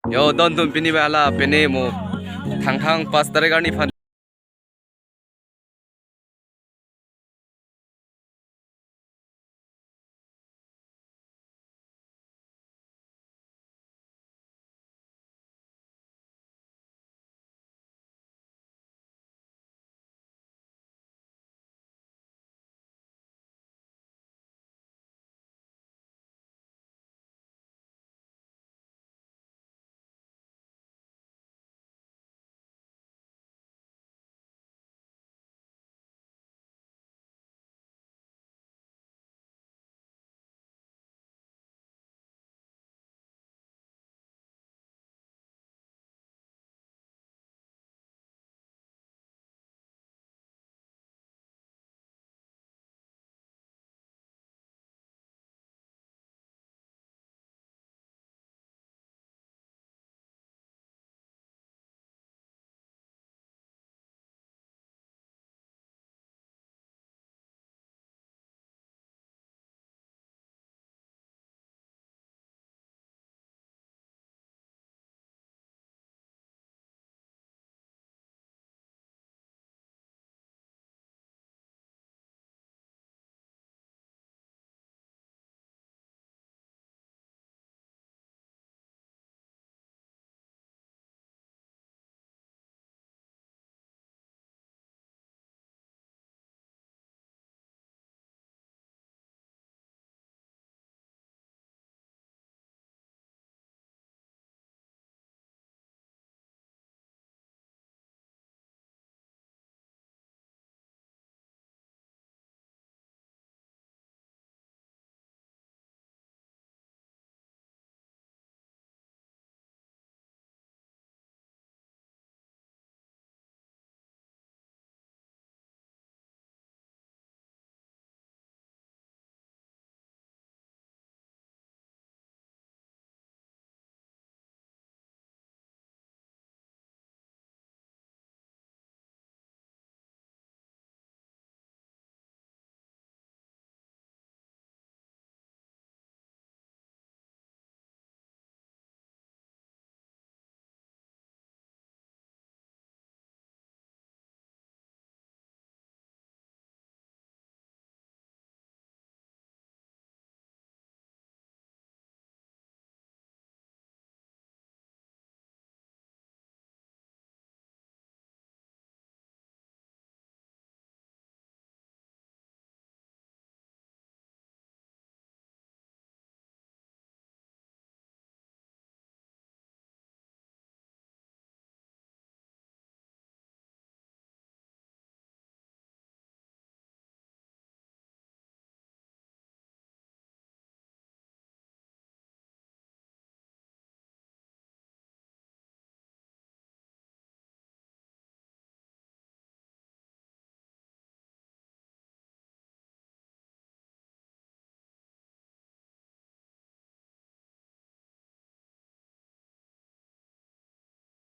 Yo don tun pini bala pene mo thang thang pas tare garni fan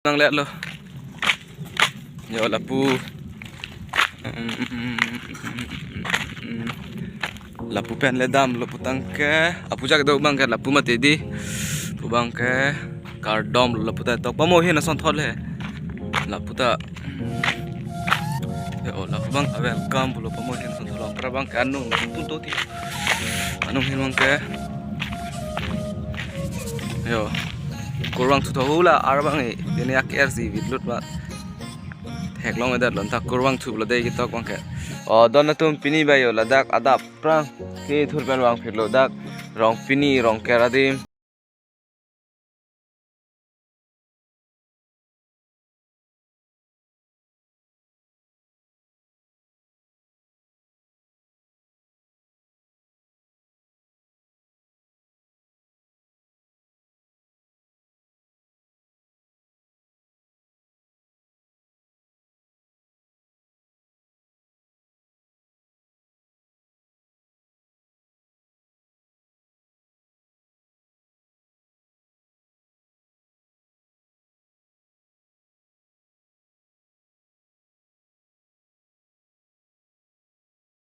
nang lihat lo. Yo lapu lapu pen ledam lo putang ke apu jak do bang ke lapu mate di pu bang ke kardom lo puta tok pamo hi na son thol he lapu ta yo lapu bang welcome lo pamo hi na son thol pra bang ke anung tun to ti anung hin bang ke yo kurang tu tahu lah arbang ini ak RC vidlut ba hek long edat lon tak kurang tu lo dei kitok bang ke oh don tum pini bayo ladak adap prang ke thur pen bang phir lo dak rong pini rong keradim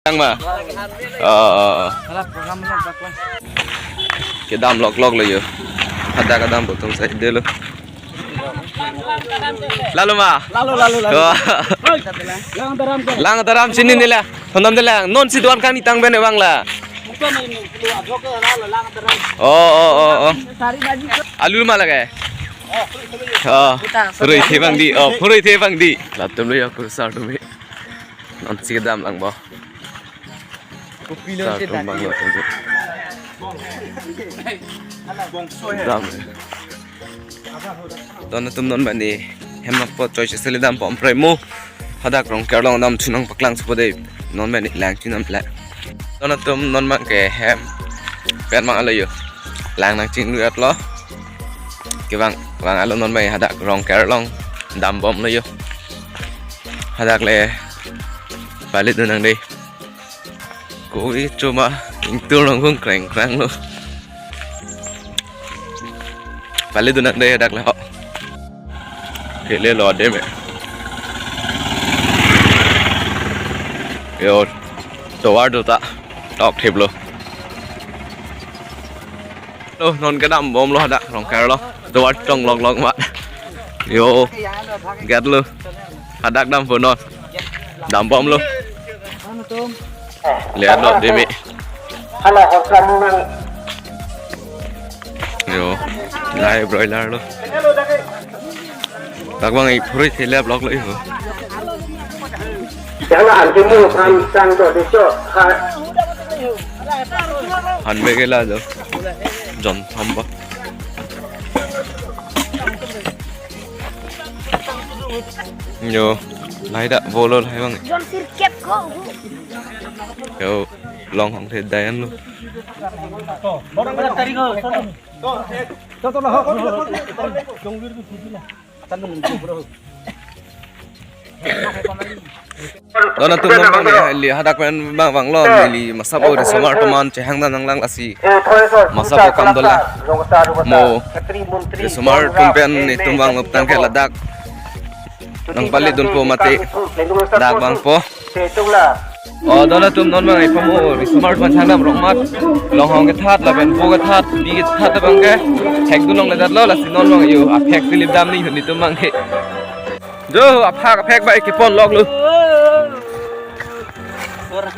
Yang mah Alah programnya berapa? ke dam lok lok lo yo hadak adam botong saya dulu. Lalu mah. Lalu. Lang taram sini nila. Honam nila. Non si doan kan itang bene bang lah. Oh. Alu mah lagi. Purui the bang di. Purui the bang di. Latum lu ya kursa dumi. Non si dam lang bo. Bang lah tu. Dam. Don tum non bandi. Hemak pot choice seli dam pom premo. Hadak rong kerlong dam chunang paklang sepode. Non bandi lang chunam plak. Don tum non mang ke hem. Pen mang alo yo. Lang nang ching luat lo. Ke bang alo non mai hadak rong kerlong dam bom lo yo. Hadak le balik tu nang deh. Koi cuma itu nongkrong kreng lo. Balik tu nang deh hadak le ho. Kele lo deh me. Yo, tawar tu tak tok tip lo. Lo non cái đam bom lo hadak rong ker lo. Tawar trong long mat. Yo, gat lo. Hadak dam phun non. Dam bom lo. Lihat lo demi. Yo, live broiler lo. Các bạn ấy phơi thì lép lóc lấy hả? Hắn về cái là rồi, John thầm bác. Yo, lái đã vô luôn hay không? Yo, long không thể đầy ăn luôn. Đó là tụi nó bằng để li hadak pen bang bang lo li masap o smart man chehang dan nang lang asi masap o kam dola mo smart pen ni tum bang uptan ke ladak nang bali dun po mati dak bang po đó là tụi nó bằng ai phong o smart man chang dam rong mat long hong cái that là pen po cái that bi cái that bang ke hek dun long la dat lo la sin non bang yu a phek philip dam ni tum bang ke jo a phek bai ke pon lok lu.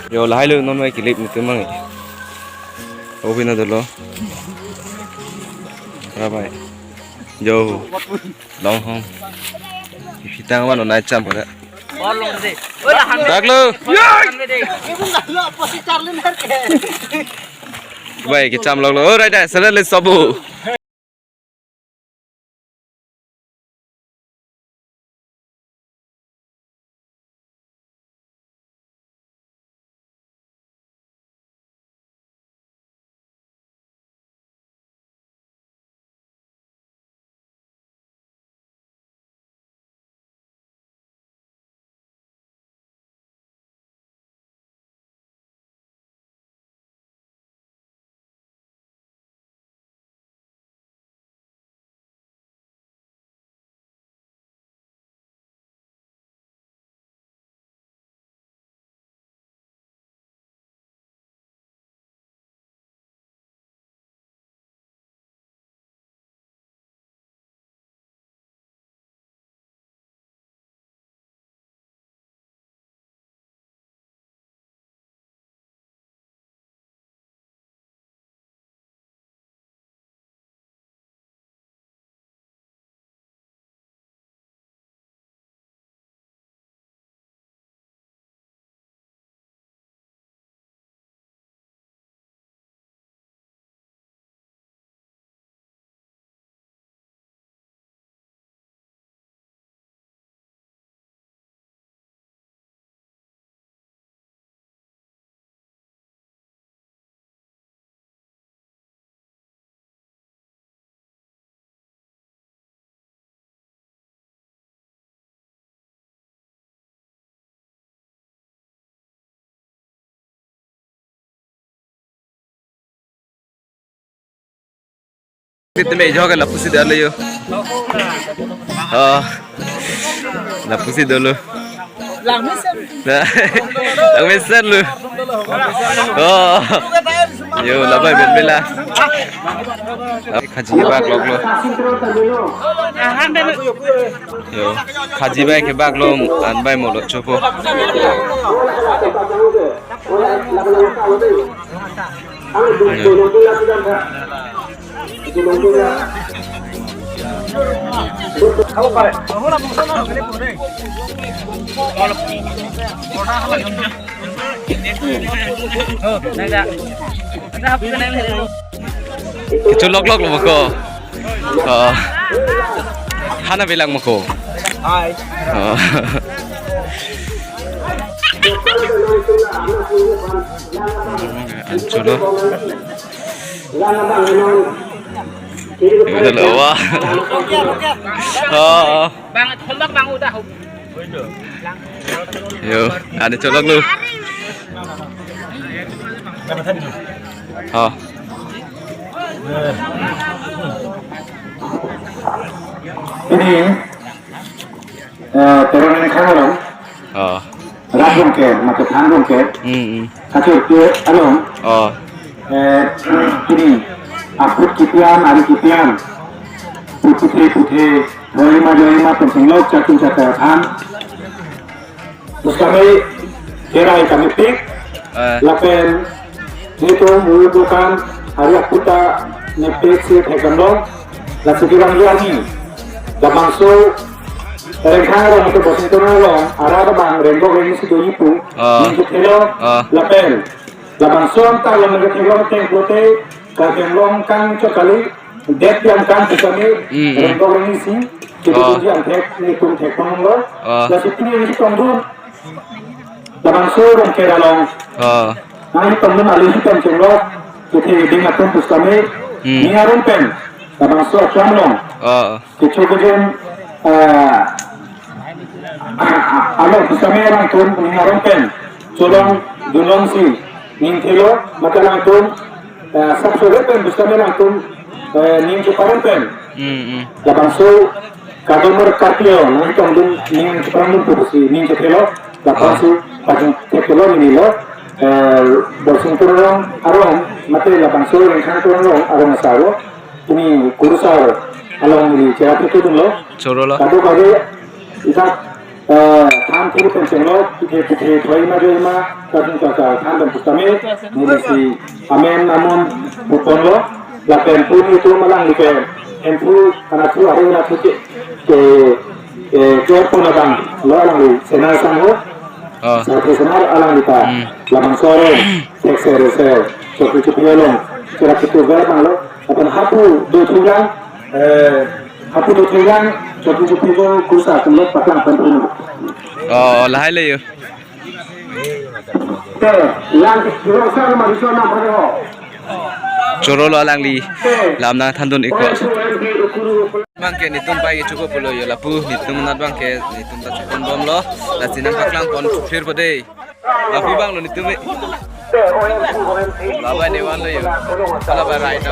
Yo lahai lu non mai kilip ni tumang ni. Obi na dolo. Rabai. Yo. Long hong. Kita ngwan on cham pada. Dak lu. Bai ke cham lok lu. Oi dai sala le sabu. Kita meja kan lapusi dulu yo. Lapusi dulu. Lang meser lu. Yo labai ben bela. Khaji bak lok lo. Yo khaji bai ke bak lo an bai mo lo chopo. Itu lok lo mako. Hana bilang mako. Hai. Coba. Itu loh. Bang, hombak bang udah. Yo, ada colok lu. Ini teroris orang. Rajung ke, macam tanggung ke. Kacau ke, alom. Ini akut kipian, hari kipian. Putih, lima penting lo catatan. Terus kami pik, lapen itu bukan hari kita nepek sih hegemon, lalu kita ni, dah masuk Rencana untuk bos itu nolong, arah bang renggok ini sudah ibu, minggu kilo, lapen, lapan suam tak yang minggu kilo tengkote, kalian longkang cokali, dek yang kan kesini, renggok ini sih, kita puji antek, ni tum tek panglo, lalu ini tunggu, lapan suam kira long, nah tunggu alih hitam cenglok, kita dengar tempus kami, ni arun pen, lapan suam camlong, kita kemudian Alo bersama orang tun mengarang pen, colong dulong si, ningkilo maka orang tun, sabsore pen bersama orang tun, ningkiparan pen, lapan su kadomer kartio, nangkong dun ningkiparan dun si ningkilo, lapan su pajang kilo ini lo, borsing turun arong, mati lapan su yang turun arong asawo, ini kurusar, along ini cerita itu dulu, kado ikat tham thu pension lo putih thoi ma kadung kaka tham dan pustame nilisi amen namun bukon lo la penpun itu malang like penpun karena tu hari na tu ke pun abang lo alang li senal sangho satu senal alang kita laman sore sere cukup yolong kira kita verbal lo akan hapu do tulang hapu do tulang cukup kursa kemudian patang penpun lahai le yo. Coro lo alang li, lam na thandun iko. Bangke nitum pai cukup pulo yo lapu nitum nat bangke nitum ta chukon bom lo, la sinang paklang pon clear pade. Lapu bang lo nitum. Baba ne wan lo yo. Kala ba right.